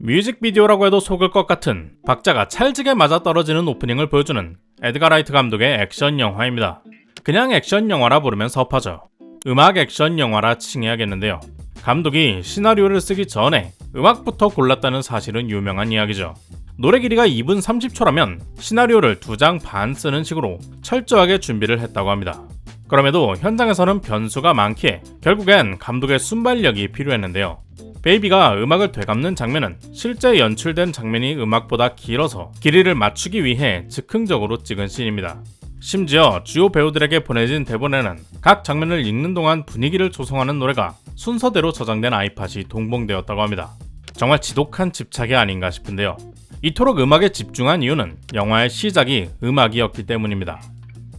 뮤직비디오라고 해도 속을 것 같은 박자가 찰지게 맞아떨어지는 오프닝을 보여주는 에드가 라이트 감독의 액션 영화입니다. 그냥 액션 영화라 부르면 섭하죠. 음악 액션 영화라 칭해야겠는데요. 감독이 시나리오를 쓰기 전에 음악부터 골랐다는 사실은 유명한 이야기죠. 노래 길이가 2분 30초라면 시나리오를 2장 반 쓰는 식으로 철저하게 준비를 했다고 합니다. 그럼에도 현장에서는 변수가 많기에 결국엔 감독의 순발력이 필요했는데요. 베이비가 음악을 되갚는 장면은 실제 연출된 장면이 음악보다 길어서 길이를 맞추기 위해 즉흥적으로 찍은 씬입니다. 심지어 주요 배우들에게 보내진 대본에는 각 장면을 읽는 동안 분위기를 조성하는 노래가 순서대로 저장된 아이팟이 동봉되었다고 합니다. 정말 지독한 집착이 아닌가 싶은데요. 이토록 음악에 집중한 이유는 영화의 시작이 음악이었기 때문입니다.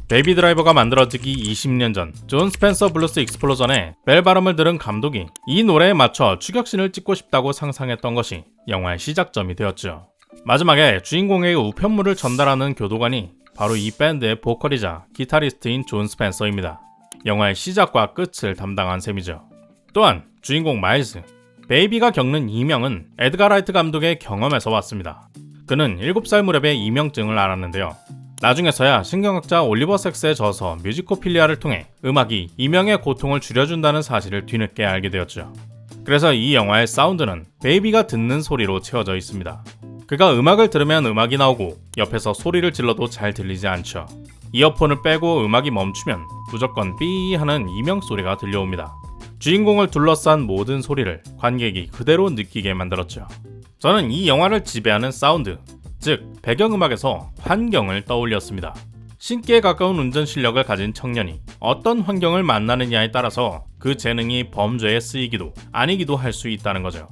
베이비 드라이버가 만들어지기 20년 전 존 스펜서 블루스 익스플로전의 벨 발음을 들은 감독이 이 노래에 맞춰 추격신을 찍고 싶다고 상상했던 것이 영화의 시작점이 되었죠. 마지막에 주인공에게 우편물을 전달하는 교도관이 바로 이 밴드의 보컬이자 기타리스트인 존 스펜서입니다. 영화의 시작과 끝을 담당한 셈이죠. 또한 주인공 마일스, 베이비가 겪는 이명은 에드가 라이트 감독의 경험에서 왔습니다. 그는 7살 무렵에 이명증을 앓았는데요. 나중에서야 신경학자 올리버 섹스에 져서 뮤지코필리아를 통해 음악이 이명의 고통을 줄여준다는 사실을 뒤늦게 알게 되었죠. 그래서 이 영화의 사운드는 베이비가 듣는 소리로 채워져 있습니다. 그가 음악을 들으면 음악이 나오고 옆에서 소리를 질러도 잘 들리지 않죠. 이어폰을 빼고 음악이 멈추면 무조건 삐 하는 이명 소리가 들려옵니다. 주인공을 둘러싼 모든 소리를 관객이 그대로 느끼게 만들었죠. 저는 이 영화를 지배하는 사운드, 즉 배경음악에서 환경을 떠올렸습니다. 신기에 가까운 운전 실력을 가진 청년이 어떤 환경을 만나느냐에 따라서 그 재능이 범죄에 쓰이기도 아니기도 할 수 있다는 거죠.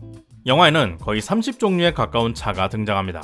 영화에는 거의 30종류에 가까운 차가 등장합니다.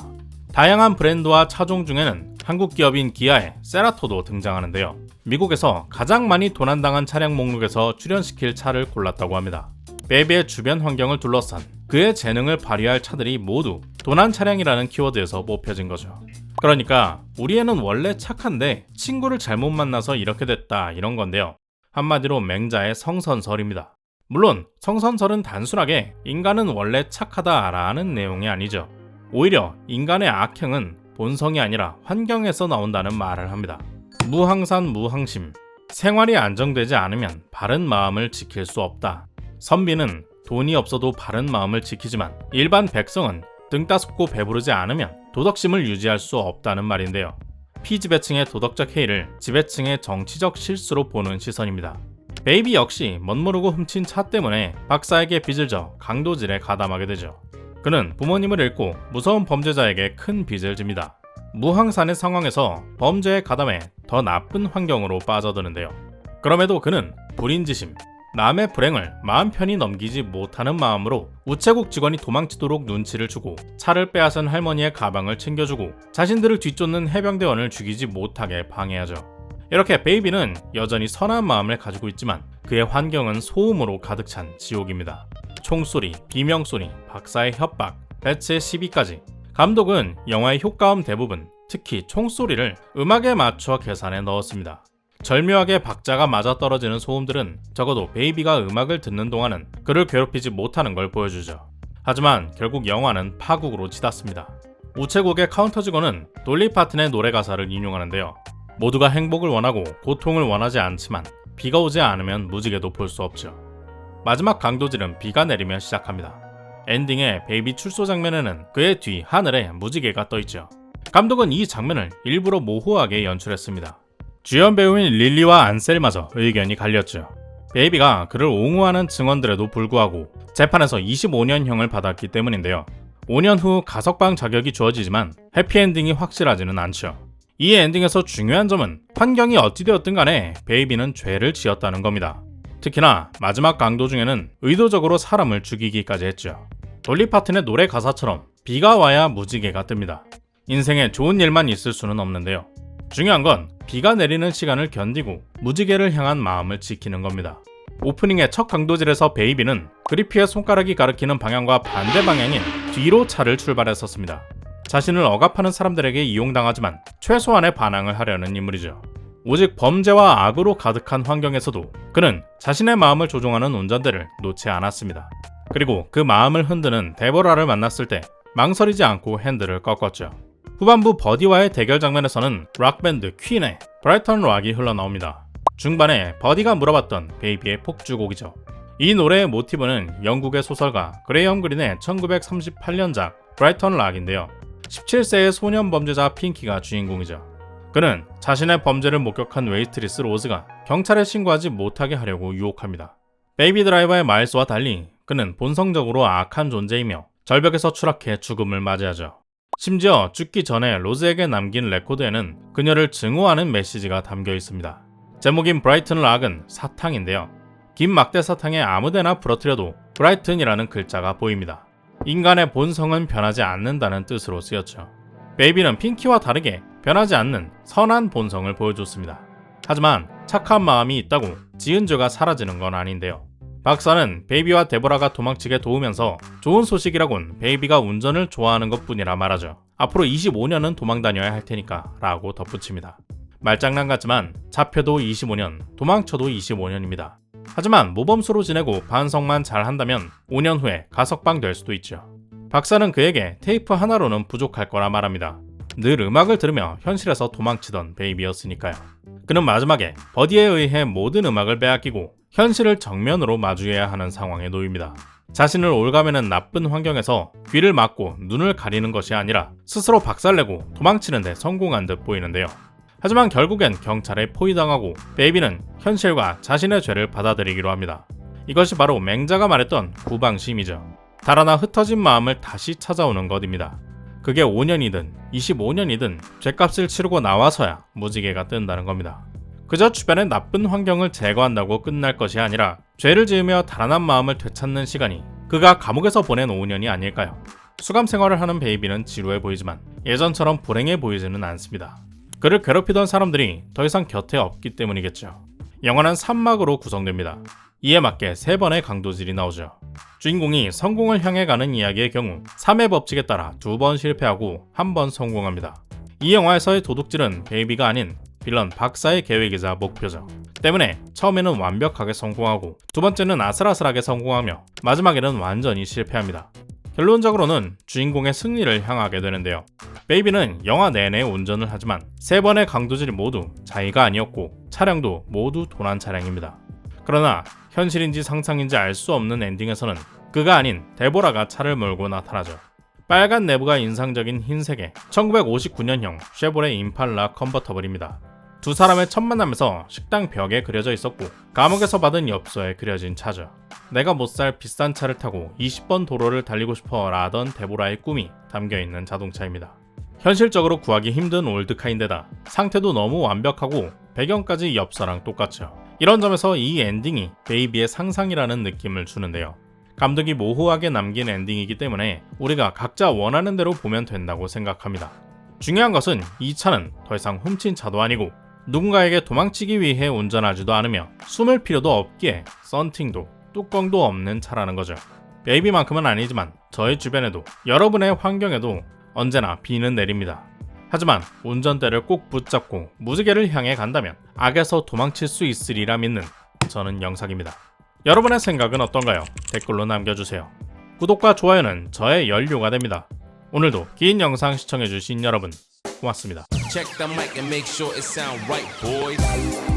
다양한 브랜드와 차종 중에는 한국 기업인 기아의 세라토도 등장하는데요. 미국에서 가장 많이 도난당한 차량 목록에서 출연시킬 차를 골랐다고 합니다. 베이비의 주변 환경을 둘러싼 그의 재능을 발휘할 차들이 모두 도난 차량이라는 키워드에서 뽑혀진 거죠. 그러니까 우리 애는 원래 착한데 친구를 잘못 만나서 이렇게 됐다 이런 건데요. 한마디로 맹자의 성선설입니다. 물론 성선설은 단순하게 인간은 원래 착하다라는 내용이 아니죠. 오히려 인간의 악행은 본성이 아니라 환경에서 나온다는 말을 합니다. 무항산 무항심, 생활이 안정되지 않으면 바른 마음을 지킬 수 없다. 선비는 돈이 없어도 바른 마음을 지키지만 일반 백성은 등 따숩고 배부르지 않으면 도덕심을 유지할 수 없다는 말인데요. 피지배층의 도덕적 해이를 지배층의 정치적 실수로 보는 시선입니다. 베이비 역시 멋모르고 훔친 차 때문에 박사에게 빚을 져 강도질에 가담하게 되죠. 그는 부모님을 잃고 무서운 범죄자에게 큰 빚을 집니다. 무항산의 상황에서 범죄에 가담해 더 나쁜 환경으로 빠져드는데요. 그럼에도 그는 불인지심, 남의 불행을 마음 편히 넘기지 못하는 마음으로 우체국 직원이 도망치도록 눈치를 주고 차를 빼앗은 할머니의 가방을 챙겨주고 자신들을 뒤쫓는 해병대원을 죽이지 못하게 방해하죠. 이렇게 베이비는 여전히 선한 마음을 가지고 있지만 그의 환경은 소음으로 가득 찬 지옥입니다. 총소리, 비명소리, 박사의 협박, 배치의 시비까지 감독은 영화의 효과음 대부분, 특히 총소리를 음악에 맞춰 계산해 넣었습니다. 절묘하게 박자가 맞아떨어지는 소음들은 적어도 베이비가 음악을 듣는 동안은 그를 괴롭히지 못하는 걸 보여주죠. 하지만 결국 영화는 파국으로 치닫습니다. 우체국의 카운터 직원은 돌리 파튼의 노래 가사를 인용하는데요. 모두가 행복을 원하고 고통을 원하지 않지만 비가 오지 않으면 무지개도 볼 수 없죠. 마지막 강도질은 비가 내리며 시작합니다. 엔딩의 베이비 출소 장면에는 그의 뒤 하늘에 무지개가 떠있죠. 감독은 이 장면을 일부러 모호하게 연출했습니다. 주연 배우인 릴리와 안셀마저 의견이 갈렸죠. 베이비가 그를 옹호하는 증언들에도 불구하고 재판에서 25년형을 받았기 때문인데요. 5년 후 가석방 자격이 주어지지만 해피엔딩이 확실하지는 않죠. 이 엔딩에서 중요한 점은 환경이 어찌되었든 간에 베이비는 죄를 지었다는 겁니다. 특히나 마지막 강도 중에는 의도적으로 사람을 죽이기까지 했죠. 돌리 파튼의 노래 가사처럼 비가 와야 무지개가 뜹니다. 인생에 좋은 일만 있을 수는 없는데요. 중요한 건 비가 내리는 시간을 견디고 무지개를 향한 마음을 지키는 겁니다. 오프닝의 첫 강도질에서 베이비는 그리피의 손가락이 가리키는 방향과 반대 방향인 뒤로 차를 출발했었습니다. 자신을 억압하는 사람들에게 이용당하지만 최소한의 반항을 하려는 인물이죠. 오직 범죄와 악으로 가득한 환경에서도 그는 자신의 마음을 조종하는 운전대를 놓지 않았습니다. 그리고 그 마음을 흔드는 데보라를 만났을 때 망설이지 않고 핸들을 꺾었죠. 후반부 버디와의 대결 장면에서는 락밴드 퀸의 브라이턴 락이 흘러나옵니다. 중반에 버디가 물어봤던 베이비의 폭주곡이죠. 이 노래의 모티브는 영국의 소설가 그레이엄 그린의 1938년작 브라이턴 락인데요. 17세의 소년 범죄자 핑키가 주인공이죠. 그는 자신의 범죄를 목격한 웨이트리스 로즈가 경찰에 신고하지 못하게 하려고 유혹합니다. 베이비 드라이버의 마일스와 달리 그는 본성적으로 악한 존재이며 절벽에서 추락해 죽음을 맞이하죠. 심지어 죽기 전에 로즈에게 남긴 레코드에는 그녀를 증오하는 메시지가 담겨 있습니다. 제목인 브라이튼 락은 사탕인데요. 긴 막대 사탕에 아무데나 부러뜨려도 브라이튼이라는 글자가 보입니다. 인간의 본성은 변하지 않는다는 뜻으로 쓰였죠. 베이비는 핑키와 다르게 변하지 않는 선한 본성을 보여줬습니다. 하지만 착한 마음이 있다고 지은 죄가 사라지는 건 아닌데요. 박사는 베이비와 데보라가 도망치게 도우면서 좋은 소식이라곤 베이비가 운전을 좋아하는 것뿐이라 말하죠. 앞으로 25년은 도망 다녀야 할 테니까 라고 덧붙입니다. 말장난 같지만 잡혀도 25년, 도망쳐도 25년입니다. 하지만 모범수로 지내고 반성만 잘 한다면 5년 후에 가석방 될 수도 있죠. 박사는 그에게 테이프 하나로는 부족할 거라 말합니다. 늘 음악을 들으며 현실에서 도망치던 베이비였으니까요. 그는 마지막에 버디에 의해 모든 음악을 빼앗기고 현실을 정면으로 마주해야 하는 상황에 놓입니다. 자신을 올가매는 나쁜 환경에서 귀를 막고 눈을 가리는 것이 아니라 스스로 박살내고 도망치는 데 성공한 듯 보이는데요. 하지만 결국엔 경찰에 포위당하고 베이비는 현실과 자신의 죄를 받아들이기로 합니다. 이것이 바로 맹자가 말했던 구방심이죠. 달아나 흩어진 마음을 다시 찾아오는 것입니다. 그게 5년이든 25년이든 죗값을 치르고 나와서야 무지개가 뜬다는 겁니다. 그저 주변의 나쁜 환경을 제거한다고 끝날 것이 아니라 죄를 지으며 달아난 마음을 되찾는 시간이 그가 감옥에서 보낸 5년이 아닐까요? 수감 생활을 하는 베이비는 지루해 보이지만 예전처럼 불행해 보이지는 않습니다. 그를 괴롭히던 사람들이 더 이상 곁에 없기 때문이겠죠. 영화는 3막으로 구성됩니다. 이에 맞게 3번의 강도질이 나오죠. 주인공이 성공을 향해 가는 이야기의 경우 3의 법칙에 따라 2번 실패하고 1번 성공합니다. 이 영화에서의 도둑질은 베이비가 아닌 빌런 박사의 계획이자 목표죠. 때문에 처음에는 완벽하게 성공하고 두 번째는 아슬아슬하게 성공하며 마지막에는 완전히 실패합니다. 결론적으로는 주인공의 승리를 향하게 되는데요. 베이비는 영화 내내 운전을 하지만 3번의 강도질이 모두 자의가 아니었고 차량도 모두 도난 차량입니다. 그러나 현실인지 상상인지 알 수 없는 엔딩에서는 그가 아닌 데보라가 차를 몰고 나타나죠. 빨간 내부가 인상적인 흰색의 1959년형 쉐보레 임팔라 컨버터블입니다. 두 사람의 첫 만남에서 식당 벽에 그려져 있었고 감옥에서 받은 엽서에 그려진 차죠. 내가 못 살 비싼 차를 타고 20번 도로를 달리고 싶어 라던 데보라의 꿈이 담겨있는 자동차입니다. 현실적으로 구하기 힘든 올드카인데다 상태도 너무 완벽하고 배경까지 엽서랑 똑같죠. 이런 점에서 이 엔딩이 베이비의 상상이라는 느낌을 주는데요. 감독이 모호하게 남긴 엔딩이기 때문에 우리가 각자 원하는 대로 보면 된다고 생각합니다. 중요한 것은 이 차는 더 이상 훔친 차도 아니고 누군가에게 도망치기 위해 운전하지도 않으며 숨을 필요도 없기에 썬팅도 뚜껑도 없는 차라는 거죠. 베이비만큼은 아니지만 저의 주변에도 여러분의 환경에도 언제나 비는 내립니다. 하지만 운전대를 꼭 붙잡고 무지개를 향해 간다면 악에서 도망칠 수 있으리라 믿는 저는 영삭입니다. 여러분의 생각은 어떤가요? 댓글로 남겨주세요. 구독과 좋아요는 저의 연료가 됩니다. 오늘도 긴 영상 시청해주신 여러분 고맙습니다. Check the mic and make sure it sound right, boys.